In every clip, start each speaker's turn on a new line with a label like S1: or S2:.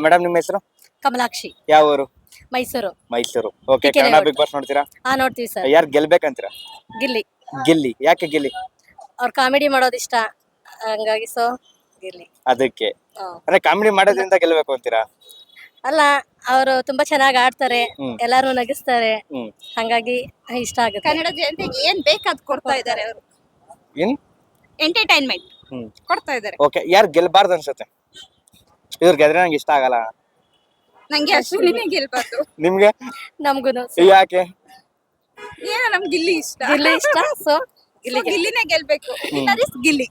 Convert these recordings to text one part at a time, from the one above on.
S1: Madam ನಿಮ್ಮ ಹೆಸರು?
S2: ಕಮಲಾಕ್ಷಿ,
S1: ಯಾವ ಊರು?
S2: ಮೈಸೂರು.
S1: ಮೈಸೂರು. ಓಕೆ,
S2: ಟಿಕೆನೆ
S1: ಕನ್ನಡ
S2: ಒಟ್ಟು.
S1: ಬಿಗ್ ಬಾಸ್ ನೋಡ್ತೀರಾ?
S2: ನೋಡ್ತೀವಿ ಸರ್.
S1: ಯಾರು ಗೆಲ್ಬೇಕಂತೀರಾ?
S2: ಗಿಲ್ಲಿ
S1: ಗಿಲ್ಲಿ. ಯಾಕೆ ಗಿಲ್ಲಿ?
S2: ಅವ್ರ ಕಾಮಿಡಿ ಮಾಡೋದಿಷ್ಟ, ಹಂಗಾಗಿ ಗಿಲ್ಲಿ.
S1: ಅದಕ್ಕೆ
S2: ಆ.
S1: ಅಂದ್ರೆ ಕಾಮಿಡಿ ಮಾಡೋದ್ರಿಂದ ಗೆಲ್ಬೇಕು ಅಂತೀರಾ?
S2: ಅಲ್ಲ, ಅವರು ತುಂಬಾ ಚೆನ್ನಾಗಿ ಆಡ್ತಾರೆ,
S1: ಹ್ಮ್.
S2: ಎಲ್ಲಾರು ನಗಿಸ್ತಾರೆ,
S1: ಹ್ಮ್.
S2: ಹಂಗಾಗಿ ಇಷ್ಟ ಆಗುತ್ತೆ.
S3: ಕನ್ನಡ ಜನತೆಗೆ ಏನ್ ಬೇಕಾದ್ ಕೊಡ್ತಾ ಇದಾರೆ ಅವರು.
S1: ಏನ್?
S3: ಎಂಟರ್ಟೈನ್ಮೆಂಟ್
S1: ಹ್ಮ್.
S3: ಕೊಡ್ತಾ ಇದಾರೆ.
S1: ಓಕೆ, ಯಾರು ಗೆಲ್ಬಾರ್ದು ಅನ್ಸುತ್ತೆ? ಇವ್ರು ಗೆದ್ರೆ ನಂಗೆ ಇಷ್ಟ ಆಗಲ್ಲ.
S3: ನಂಗೆ ಅಶ್ವಿನಿನೇ ಗೆಲ್ಬಾರ್ದು.
S1: ನಿಮ್ಗೆ?
S2: ನಮ್ಗುನು
S1: ಯಾಕೆ?
S3: ಏನೋ ನಮ್ಗೆ ಗಿಲ್ಲಿ ಇಷ್ಟ.
S2: ಗಿಲ್ಲಿ ಇಷ್ಟ, ಸೊ
S3: So, ಗಿಲ್ಲಿನೇ ಗೆಲ್ಬೇಕು. Winner is Gilli.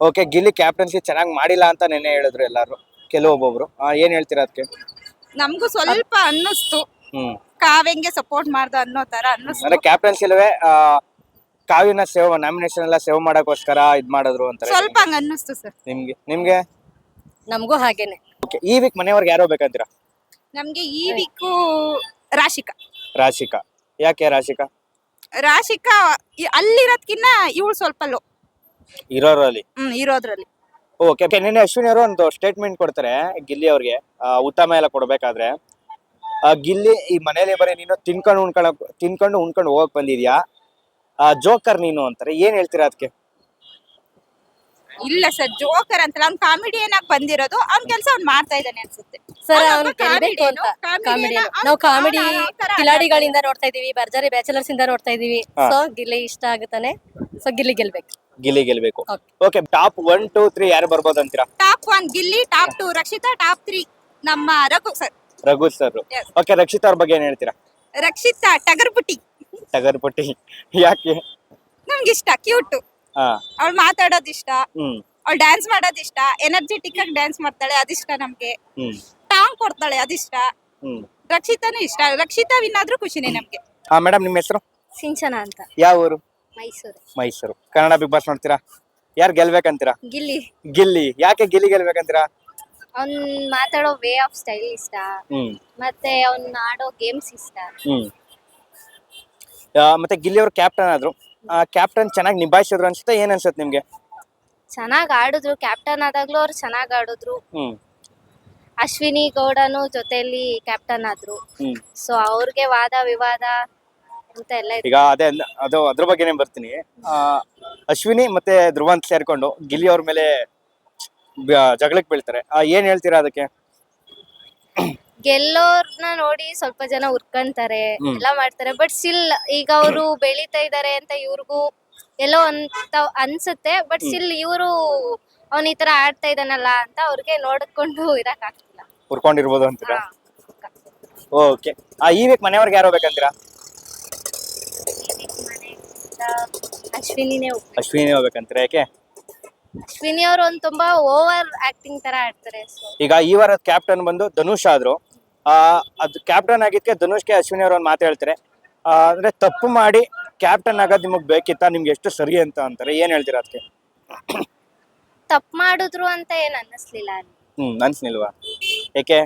S1: Okay, Gilli captaincy ಚೆನ್ನಾಗಿ ಮಾಡಿಲ್ಲ ಅಂತ ನೆನ್ನೆ ಹೇಳಿದ್ರು ಎಲ್ಲಾರು, ಕೆಲವೊಬ್ಬೊಬ್ರು. ಏನ್ ಹೇಳ್ತೀರಾ ಅದಕ್ಕೆ?
S3: ನಮ್ಗೂ ಸ್ವಲ್ಪ ಅನ್ನಿಸ್ತು,
S1: ಹ್ಮ್.
S3: ಕಾವ್ಯಂಗೆ ಸಪೋರ್ಟ್ ಮಾಡ್ದ ಅನ್ನೋ ತರ ಅನ್ನಿಸ್ತು.
S1: ಅಂದ್ರೆ ಕ್ಯಾಪ್ಟನ್ಸಿ ಇಲ್ಲವೇ ಕಾವ್ಯನ ಸೇವ್ ನಾಮಿನೇಷನ್ ಎಲ್ಲ ಸೇವ್ ಮಾಡಕ್ಕೋಸ್ಕರ ಇದ್ ಮಾಡಿದ್ರು ಅಂತಾರೆ.
S3: ಸ್ವಲ್ಪ ಹಂಗ ಅನ್ನಿಸ್ತು ಸರ್.
S1: ನಿಮ್ಗೆ?
S2: ನಮಗೂ ಹಾಗೇನೆ.
S1: ಓಕೆ, ಈ ವೀಕ್ ಮನೆಯವ್ರಿಗೆ ಯಾರೋ ಬೇಕಂತೀರಾ?
S3: ನಮ್ಗೆ ಈ ವೀಕು ರಾಶಿಕಾ.
S1: ರಾಶಿಕಾ. ಯಾಕೆ ರಾಶಿಕಾ?
S3: ರಾಶಿಕಾ ಅಲ್ಲಿರೋದ್ಕಿನ್ನ ಇವಳು ಸ್ವಲ್ಪ ಲೋ
S1: ಇರೋರಲ್ಲಿ.
S3: ಇರೋದ್ರಲ್ಲಿ.
S1: ಓಕೆ, ನಿನ್ನೆ ಅಶ್ವಿನಿ ಅವರು ಒಂದು ಸ್ಟೇಟ್ಮೆಂಟ್ ಕೊಡ್ತಾರೆ ಗಿಲ್ಲಿ ಅವ್ರಿಗೆ, ಉತ್ತಮ ಎಲ್ಲ ಕೊಡ್ಬೇಕಾದ್ರೆ. ಗಿಲ್ಲಿ, ಈ ಮನೇಲಿ ಬರೀ ನೀನು ತಿನ್ಕೊಂಡು ಉಣ್ಕೊಂಡು ಹೋಗಕ್ ಬಂದಿದ್ಯಾ, ಜೋಕರ್ ನೀನು ಅಂತಾರೆ. ಏನ್ ಹೇಳ್ತೀರಾ ಅದಕ್ಕೆ?
S3: ಇಲ್ಲ ಸರ್, ಜೋಕರ್ ಅಂತಲ್ಲ, ಅವ್ನ್ ಕಾಮಿಡಿಯನ್ ಆಗಿ ಬಂದಿರೋದು, ಅವ್ನ್ ಕೆಲಸ ಅವ್ನ್ ಮಾಡ್ತಾ ಇದ್ದಾನೆ ಅನ್ಸುತ್ತೆ.
S2: ಸರ್,
S3: ಅವ್ನು
S2: ಅವ್ನು ಗೆಲ್ಬೇಕು ಅಂತ ಕಾಮಿಡಿ.
S3: comedian,
S2: ನಾವು ಕಾಮಿಡಿ
S3: ಅವ್ನು ಯಾವ ತರ
S2: ಕಿಲಾಡಿಗಳಿಂದ ನೋಡ್ತಾ ಇದೀವಿ, ಭರ್ಜರಿ ಬ್ಯಾಚಲರ್ಸ್ ಇಂದ ನೋಡ್ತಾ ಇದೀವಿ.
S1: ಹಾ.
S2: ಸೊ ಗಿಲ್ಲಿ ಇಷ್ಟ ಆಗುತ್ತಾನೆ, ಸೊ ಗಿಲ್ಲಿ ಗೆಲ್ಬೇಕು.
S1: ಗಿಲ್ಲಿ ಗೆಲ್ಬೇಕು.
S2: Okay.
S1: ಓಕೆ, ಟಾಪ್ 1, 2, 3 ಯಾರು ಬರ್ಬೋದು ಅಂತೀರಾ?
S3: Top 1 Gilli, top 2 Rakshita, top 3 ನಮ್ಮ Raghu sir.
S1: Raghu sir.
S3: Yes.
S1: Okay, Rakshita ಅವ್ರ ಬಗ್ಗೆ ಏನ್ ಹೇಳ್ತೀರಾ?
S3: ರಕ್ಷಿತಾ ಟಗರ್ಬುಟ್ಟಿ
S1: ಟಗರ್ಪಟ್ಟಿ. ಯಾಕೆ?
S3: ನಮ್ಗೆ ಇಷ್ಟ, ಕ್ಯೂಟ್.
S1: ಹಾ.
S3: ಅವಳು ಮಾತಾಡೋದ್ ಇಷ್ಟ,
S1: ಹ್ಮ್.
S3: ಅವಳು ಡ್ಯಾನ್ಸ್ ಮಾಡೋದ್ ಇಷ್ಟ, ಎನರ್ಜೆಟಿಕ್ ಆಗಿ ಡ್ಯಾನ್ಸ್ ಮಾಡ್ತಾಳೆ, ಅದಿಷ್ಟ ನಮ್ಗೆ.
S1: ಹ್ಮ್.
S3: ಟಾಂಗ್ ಕೊಡ್ತಾಳೆ, ಅದಿಷ್ಟ.
S1: ಹ್ಮ್.
S3: ರಕ್ಷಿತಾನು ಇಷ್ಟ. ರಕ್ಷಿತಾ ವಿನ್ ಆದ್ರೂ ಖುಷಿನೇ ನಮ್ಗೆ.
S1: ಮೇಡಮ್ ನಿಮ್ಮ ಹೆಸರು?
S2: ಸಿಂಚನ ಅಂತ,
S1: ಯಾವ ಊರು?
S2: ಮೈಸೂರು.
S1: ಮೈಸೂರು. ಕನ್ನಡ ಬಿಗ್ ಬಾಸ್ ನೋಡ್ತೀರಾ? ಯಾರು ಗೆಲ್ಬೇಕಂತೀರಾ?
S2: ಗಿಲ್ಲಿ.
S1: ಗಿಲ್ಲಿ. ಯಾಕೆ ಗಿಲ್ಲಿ ಗೆಲ್ಬೇಕಂತೀರಾ?
S2: ಅವ್ನ್ ಮಾತಾಡೋ ವೇ ಆಫ್ ಸ್ಟೈಲ್ ಇಷ್ಟ,
S1: ಹ್ಮ್.
S2: ಮತ್ತೆ ಅವ್ನ್ ಆಡೋ ಗೇಮ್ಸ್ ಇಷ್ಟ.
S1: ಹ್ಮ್. ಮತ್ತೆ ಗಿಲ್ಲಿ ಅವರು ಕ್ಯಾಪ್ಟನ್ ಆದ್ರು, ಕ್ಯಾಪ್ಟನ್ ಚೆನ್ನಾಗಿ ನಿಭಾಯಿಸಿದ್ರು ಅನ್ಸುತ್ತೆ. ಏನ್ ಅನ್ಸುತ್ತೆ ನಿಮ್ಗೆ?
S2: ಚೆನ್ನಾಗ್ ಆಡಿದ್ರು, ಕ್ಯಾಪ್ಟನ್ ಆದಾಗ್ಲೂ ಅವ್ರು ಚೆನ್ನಾಗ್ ಆಡಿದ್ರು.
S1: ಹ್ಮ್.
S2: ಅಶ್ವಿನಿ ಗೌಡನು ಜೊತೆಲಿ ಕ್ಯಾಪ್ಟನ್ ಆದ್ರು,
S1: ಹ್ಮ್.
S2: ಸೊ ಅವ್ರಿಗೆ ವಾದ ವಿವಾದ ಅಂತ ಎಲ್ಲ ಇತ್ತು.
S1: ಈಗ ಅದು ಅದ್ರ ಬಗ್ಗೆನೇ ಬರ್ತೀನಿ. ಅಶ್ವಿನಿ ಮತ್ತೆ ಧ್ರುವಂತ್ ಸೇರ್ಕೊಂಡು ಗಿಲ್ಲಿ ಅವ್ರ ಮೇಲೆ ಜಗಳಕ್ಕೆ ಬೀಳ್ತಾರೆ. ಏನ್ ಹೇಳ್ತೀರಾ ಅದಕ್ಕೆ?
S2: ಗೆಲ್ಲೋರ್ನ ನೋಡಿ ಸ್ವಲ್ಪ ಜನ ಉರ್ಕಂತಾರೆ,
S1: ಹ್ಮ್.
S2: ಎಲ್ಲ ಮಾಡ್ತಾರೆ. ಬಟ್ ಸ್ಟಿಲ್ ಈಗ ಅವರು ಬೆಳೀತಾ ಇದಾರೆ ಅಂತ ಇವ್ರಿಗೂ ಎಲ್ಲೋ ಅಂತ ಅನ್ಸುತ್ತೆ. ಬಟ್ ಸ್ಟಿಲ್ ಇವರು ಅವ್ನ ಈ ತರ ಆಡ್ತಾ ಇದಾನಲ್ಲ ಅಂತ ಅವ್ರಿಗೆ ನೋಡ್ಕೊಂಡು ಇರಕ್ ಆಗ್ತಿಲ್ಲ.
S1: ಉರ್ಕೊಂಡಿರ್ಬೋದು ಅಂತೀರಾ? ಓಕೆ, ಈ ವೀಕ್ ಮನೆಯವ್ರಿಗೆ ಯಾರೋ ಬೇಕಂತೀರಾ?
S2: ಅಶ್ವಿನಿನೇ ಹೋಗ್ಬೇಕು.
S1: ಅಶ್ವಿನಿ ಹೋಗ್ಬೇಕಂತೀರಾ? ಯಾಕೆ?
S2: ಅಶ್ವಿನಿ ಅವ್ರು ಒಂದ್ ತುಂಬಾ ಓವರ್ ಆಕ್ಟಿಂಗ್ ತರ ಆಡ್ತಾರೆ. ಸೊ
S1: ಈಗ ಈ ವಾರದ ಕ್ಯಾಪ್ಟನ್ ಬಂದು ಧನುಷ್ ಆದ್ರು. ಅದು ಕ್ಯಾಪ್ಟನ್ ಆಗಿದ್ಕೆ ಧನುಷ್ಗೆ ಅಶ್ವಿನಿ ಅವ್ರು ಒಂದು ಮಾತು ಹೇಳ್ತಾರೆ, ಅಂದ್ರೆ ತಪ್ಪು ಮಾಡಿ ಕ್ಯಾಪ್ಟನ್ ಆಗೋದು ನಿಮಗ್ ಬೇಕಿತ್ತ, ನಿಮ್ಗೆ ಎಷ್ಟು ಸರಿ ಅಂತ ಅಂತಾರೆ. ಏನ್ ಹೇಳ್ತೀರಾ ಅದಕ್ಕೆ?
S2: ತಪ್ಪು ಮಾಡಿದ್ರು ಅಂತ ಏನ್ ಅನ್ನಿಸ್ಲಿಲ್ಲ.
S1: ಅನ್ಸ್ನಿಲ್ವಾ? ಯಾಕೆ?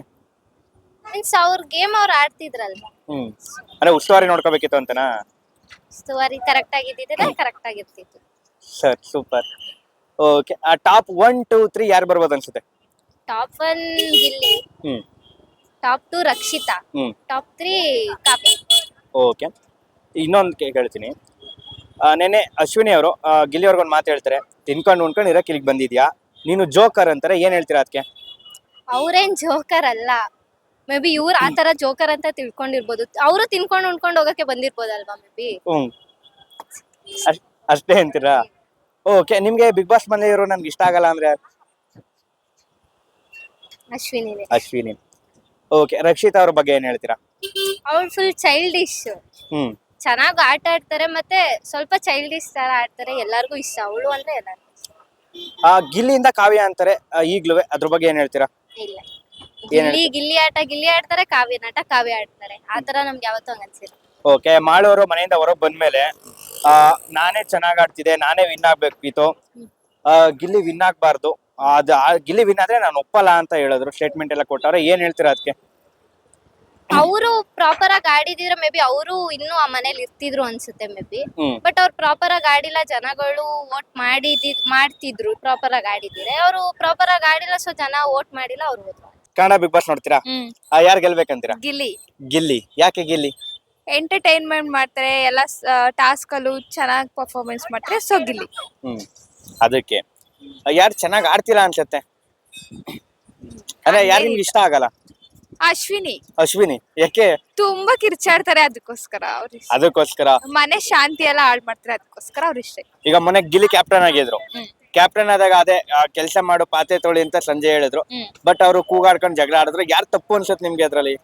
S2: ಮೀನ್ಸ್ ಅವ್ರ ಗೇಮ್ ಅವ್ರು ಆಡ್ತಿದ್ರಲ್ವಾ,
S1: ಅಂದ್ರೆ ಉಸ್ತುವಾರಿ ನೋಡ್ಕೋಬೇಕಿತ್ತು ಅಂತನಾ?
S2: ಉಸ್ತುವಾರಿ ಕರೆಕ್ಟ್ ಆಗಿದ್ದಿದ್ರೆ ಕರೆಕ್ಟ್ ಆಗಿರ್ತಿತ್ತು.
S1: Sir, super. ಓಕೆ, ಟಾಪ್ 1, 2, 3 ಯಾರು ಬರ್ಬೋದು ಅನ್ಸುತ್ತೆ?
S2: ಟಾಪ್ 1 ಗಿಲ್ಲಿ,
S1: ಹ್ಮ್.
S2: ಟಾಪ್ 2 ರಕ್ಷಿತಾ,
S1: ಹ್ಮ್.
S2: ಟಾಪ್ 3 ಕಾವ್ಯ.
S1: ಓಕೆ, ಇನ್ನೊಂದು ಹೇಳ್ತೀನಿ. ನೆನ್ನೆ ಅಶ್ವಿನಿ ಅವರು ಗಿಲ್ಲಿ ಅವ್ರಿಗೊಂದು ಮಾತು ಹೇಳ್ತಾರೆ, ತಿನ್ಕೊಂಡು ಉಣ್ಕೊಂಡು ಇರಕ್ಕೆ ಇಲ್ಲಿಗೆ ಬಂದಿದ್ಯಾ, ನೀನು ಜೋಕರ್ ಅಂತಾರೆ. ಏನ್ ಹೇಳ್ತೀರಾ ಅದಕ್ಕೆ?
S2: ಅವ್ರೇನ್ ಜೋಕರ್ ಅಲ್ಲ, ಮೇ ಬಿ ಇವ್ರು ಆತರ ಜೋಕರ್ ಅಂತ ತಿಳ್ಕೊಂಡಿರ್ಬೋದು. ಅವರು ತಿನ್ಕೊಂಡು ಉಣ್ಕೊಂಡು ಹೋಗಕ್ಕೆ ಬಂದಿರ್ಬೋದಲ್ವಾ ಮೇ ಬಿ.
S1: ಅಷ್ಟೇ ಅಂತೀರಾ? ಓಕೆ, ನಿಮ್ಗೆ ಬಿಗ್ ಬಾಸ್ ಮನೆಯವರು ನನ್ಗೆ ಇಷ್ಟ ಆಗಲ್ಲ ಅಂದ್ರೆ?
S2: ಅಶ್ವಿನಿನೇ.
S1: ಅಶ್ವಿನಿ. ಓಕೆ, ರಕ್ಷಿತಾ ಅವ್ರ ಬಗ್ಗೆ ಏನ್ ಹೇಳ್ತೀರಾ?
S2: ಅವ್ಳು ಫುಲ್ ಚೈಲ್ಡಿಶ್,
S1: ಹ್ಮ್.
S2: ಚೆನ್ನಾಗ್ ಆಟ ಆಡ್ತಾರೆ, ಮತ್ತೆ ಸ್ವಲ್ಪ ಚೈಲ್ಡಿಶ್ ತರ ಆಡ್ತಾರೆ. ಎಲ್ಲಾರ್ಗು ಇಷ್ಟ ಅವಳು ಅಂದ್ರೆ, ಎಲ್ಲಾರ್ಗು ಇಷ್ಟ.
S1: ಗಿಲ್ಲಿಯಿಂದ ಕಾವ್ಯ ಅಂತಾರೆ ಈಗ್ಲೂ, ಅದ್ರ ಬಗ್ಗೆ ಏನ್ ಹೇಳ್ತೀರಾ?
S2: ಇಲ್ಲ,
S1: ಏನ್
S2: ಗಿಲ್ಲಿ ಆಡ್ತಾರೆ, ಕಾವ್ಯ ಆಡ್ತಾರೆ. ಆತರ ನಮ್ಗೆ ಯಾವತ್ತೂ ಹಂಗ ಅನ್ಸಿಲ್ಲ.
S1: ಓಕೆ, ಮಾಳವರು ಮನೆಯಿಂದ ಹೊರಗೆ ಬಂದ್ಮೇಲೆ ನಾನೇ ಚೆನ್ನಾಗ್ ಆಡ್ತಿದ್ದೆ, ನಾನೇ ವಿನ್ ಆಗ್ಬೇಕಿತ್ತು, ಗಿಲ್ಲಿ ವಿನ್ ಆಗ್ಬಾರ್ದು, ಗಿಲ್ಲಿ ವಿನ್ ಆದ್ರೆ ನಾನು ಒಪ್ಪಲ್ಲ ಅಂತ ಹೇಳಿದ್ರು, ಸ್ಟೇಟ್ಮೆಂಟ್ ಎಲ್ಲ ಕೊಟ್ಟವ್ರೆ. ಏನ್ ಹೇಳ್ತೀರಾ ಅದಕ್ಕೆ?
S2: ಅವರು ಪ್ರಾಪರ್ ಆಗಿ ಆಡಿದಿದ್ರೆ ಮೇ ಬಿ ಅವರು ಇನ್ನೂ ಆ ಮನೇಲಿ ಇರ್ತಿದ್ರು ಅನ್ಸುತ್ತೆ ಮೇ ಬಿ.
S1: ಹ್ಮ್.
S2: ಬಟ್ ಅವ್ರು ಪ್ರಾಪರ್ ಆಗಿ ಆಡಿಲ್ಲ, ಜನಗಳು ವೋಟ್ ಮಾಡ್ತಿದ್ರು. ಪ್ರಾಪರ್ ಆಗಿ ಆಡಿದ್ರೆ ಅವರು ಪ್ರಾಪರ್ ಆಗಿ ಆಡಿಲ್ಲ, ಸೊ ಜನ ವೋಟ್ ಮಾಡಿಲ್ಲ, ಅವ್ರು ಹೋದ್ರು.
S1: ಕನ್ನಡ ಬಿಗ್ ಬಾಸ್ ನೋಡ್ತೀರಾ? ಯಾರು ಗೆಲ್ಬೇಕಂತೀರಾ?
S2: ಗಿಲ್ಲಿ
S1: ಗಿಲ್ಲಿ. ಯಾಕೆ ಗಿಲ್ಲಿ?
S2: ಎಂಟರ್ಟೈನ್ಮೆಂಟ್ ಮಾಡ್ತಾರೆ, ಎಲ್ಲ ಟಾಸ್ಕ್ ಅಲ್ಲೂ ಚೆನ್ನಾಗಿ ಪರ್ಫಾರ್ಮೆನ್ಸ್ ಮಾಡ್ತಾರೆ, ಸೊ ಗಿಲ್ಲಿ.
S1: ಅದಕ್ಕೆ ಯಾರು ಚೆನ್ನಾಗಿ ಆಡ್ತಿಲ್ಲ ಅನ್ಸತ್ತೆ? ಅಂದ್ರೆ ಯಾರು ನಿಮ್ಗೆ ಇಷ್ಟ ಆಗಲ್ಲ?
S2: ಅಶ್ವಿನಿ
S1: ಅಶ್ವಿನಿ. ಯಾಕೆ?
S2: ತುಂಬಾ ಕಿರ್ಚಾಡ್ತಾರೆ, ಅದಕ್ಕೋಸ್ಕರ ಅವ್ರ
S1: ಅದಕ್ಕೋಸ್ಕರ.
S2: ಮನೆ ಶಾಂತಿ ಎಲ್ಲ ಹಾಳು ಮಾಡ್ತಾರೆ, ಅದಕ್ಕೋಸ್ಕರ ಅವ್ರ ಇಷ್ಟ.
S1: ಈಗ ಮೊನ್ನೆ ಗಿಲ್ಲಿ ಕ್ಯಾಪ್ಟನ್ ಆಗಿದ್ರು. ಕ್ಯಾಪ್ಟನ್ ಆದಾಗ ಅದೇ ಕೆಲಸ ಮಾಡು ಪಾತೆ ತೊಳಿ ಅಂತ ಸಂಜೆ ಹೇಳಿದ್ರು. ಬಟ್ ಅವರು ಕೂಗಾಡ್ಕೊಂಡು ಜಗಳ ಆಡಿದ್ರು. ಯಾರು ತಪ್ಪು ಅನ್ಸತ್ ನಿಮ್ಗೆ ಅದ್ರಲ್ಲಿ?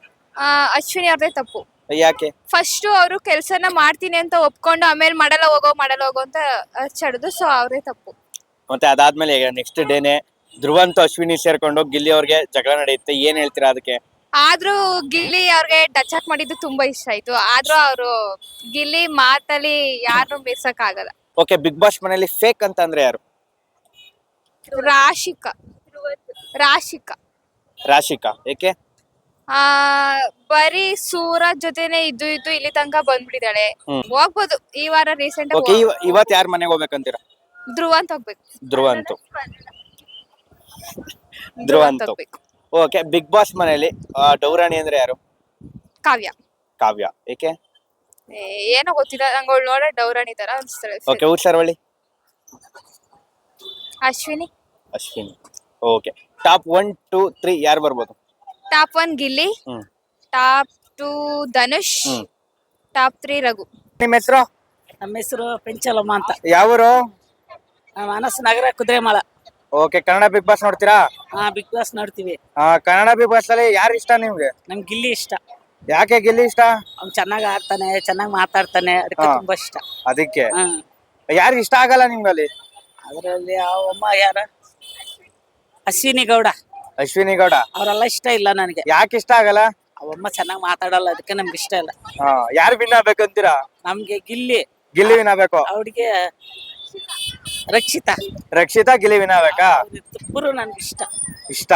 S2: ಅಶ್ವಿನಿ ಅವ್ರದೇ ತಪ್ಪು.
S1: ಯಾಕೆ?
S2: ಫಸ್ಟ್ ಅವರು ಕೆಲ್ಸನ ಮಾಡ್ತೀನಿ ಅಂತ ಒಪ್ಕೊಂಡು ಆಮೇಲೆ ಮಾಡಲ್ಲ ಹೋಗೋ ಅಂತ ಚಡ್ದು, ಸೊ ಅವ್ರೇ ತಪ್ಪು.
S1: ಮತ್ತೆ ಅದಾದ್ಮೇಲೆ ನೆಕ್ಸ್ಟ್ ಡೇನೆ ಧ್ರುವಂತ ಅಶ್ವಿನಿ ಸೇರ್ಕೊಂಡು ಗಿಲ್ಲಿ ಅವ್ರಿಗೆ ಜಗಳ ನಡೆಯುತ್ತೆ. ಏನ್ ಹೇಳ್ತೀರಾ ಅದಕ್ಕೆ?
S2: ಆದ್ರೂ ಗಿಲ್ಲಿ ಅವ್ರಿಗೆ ಟಚ್ ಅಪ್ ಮಾಡಿದ್ದು ತುಂಬಾ ಇಷ್ಟ ಆಯ್ತು. ಆದ್ರೂ ಅವರು ಗಿಲ್ಲಿ ಮಾತಲ್ಲಿ ಯಾರು ಮೀರ್ಸಕ್ ಆಗಲ್ಲ.
S1: ಓಕೆ, ಬಿಗ್ ಬಾಸ್ ಮನೆಯಲ್ಲಿ ಫೇಕ್ ಅಂತ ಅಂದ್ರೆ ಯಾರು?
S2: ರಾಶಿಕಾ.
S1: ರಾಶಿಕಾ. ಯಾಕೆ?
S2: ಬರೀ ಸೂರಜ್ ಜೊತೆನೆ ಇದ್ದು ಇಲ್ಲಿ ತನಕ ಬಂದ್ಬಿಟ್ಟಿದ್ದಾಳೆ. ಹೋಗ್ಬೋದು ಈ ವಾರ ರೀಸೆಂಟ್
S1: ಓಕೆ, ಇವತ್ ಯಾರ ಮನೆಗೆ ಹೋಗ್ಬೇಕಂತೀರಾ?
S2: ಧ್ರುವಂತ ಹೋಗ್ಬೇಕು.
S1: ಧ್ರುವಂತ. ಓಕೆ, ಬಿಗ್ ಬಾಸ್ ಮನೆಯಲ್ಲಿ ಡೌರಾಣಿ ಅಂದ್ರೆ ಯಾರು? ಕಾವ್ಯ. ಏಕೆ?
S2: ಏನೋ ಗೊತ್ತಿಲ್ಲ ನಂಗೆ, ಅವಳು ನೋಡ ಡೌರಾಣಿ ತರ ಅನ್ಸ್ತಾಳೆ.
S1: ಓಕೆ, ಊರ್ಸರ್ವಳ್ಳಿ.
S2: ಅಶ್ವಿನಿ.
S1: ಓಕೆ, ಟಾಪ್ 1, 2, 3 ಯಾರು ಬರ್ಬೋದು?
S2: Top 1 Gilli, top 2 Dhanush, top 3 Raghu.
S1: ನಿಮ್ಮ ಹೆಸರು?
S4: ನಮ್ಮ ಹೆಸರು ಪೆಂಚಲಮ್ಮ ಅಂತ.
S1: ಯಾವೂರು?
S4: ಮಾನಸ ನಗರ, ಕುದುರೆಮಾಳ.
S1: ಓಕೆ, ಕನ್ನಡ ಬಿಗ್ ಬಾಸ್ ನೋಡ್ತೀರಾ?
S4: ಬಿಗ್ ಬಾಸ್ ನೋಡ್ತೀವಿ.
S1: ಕನ್ನಡ ಬಿಗ್ ಬಾಸ್ ಅಲ್ಲಿ ಯಾರು ಇಷ್ಟ ನಿಮ್ಗೆ?
S4: ನಮ್ಗೆ ಗಿಲ್ಲಿ ಇಷ್ಟ.
S1: ಯಾಕೆ ಗಿಲ್ಲಿ ಇಷ್ಟ?
S4: ಅವ್ನು ಚೆನ್ನಾಗಿ ಆಡ್ತಾನೆ, ಚೆನ್ನಾಗಿ ಮಾತಾಡ್ತಾನೆ, ಅದಕ್ಕೆ ತುಂಬಾ ಇಷ್ಟ.
S1: ಅದಕ್ಕೆ. ಯಾರು ಇಷ್ಟ ಆಗಲ್ಲ ನಿಮ್ಗಲ್ಲಿ?
S4: ಅದರಲ್ಲಿ ಅಮ್ಮ ಯಾರ? ಅಶ್ವಿನಿ ಗೌಡ. ಅವರೆಲ್ಲ ಇಷ್ಟ ಇಲ್ಲ ನನಗೆ.
S1: ಯಾಕೆ ಇಷ್ಟ ಆಗಲ್ಲ?
S4: ಅವಮ್ಮ ಚೆನ್ನಾಗಿ ಮಾತಾಡಲ್ಲ, ಅದಕ್ಕೆ ನಮ್ಗೆ ಇಷ್ಟ ಇಲ್ಲ.
S1: ಯಾರು ವಿನ್ ಆಗ್ಬೇಕಂತೀರಾ?
S4: ನಮ್ಗೆ ಗಿಲ್ಲಿ
S1: ವಿನ್ ಆಗ್ಬೇಕು.
S4: ಅವ್ರಿಗೆ ರಕ್ಷಿತಾ
S1: ಗಿಲ್ಲಿ ವಿನ್ ಆಗ್ಬೇಕಾ?
S4: ಇಬ್ಬರು ನನ್ಗೆ ಇಷ್ಟ.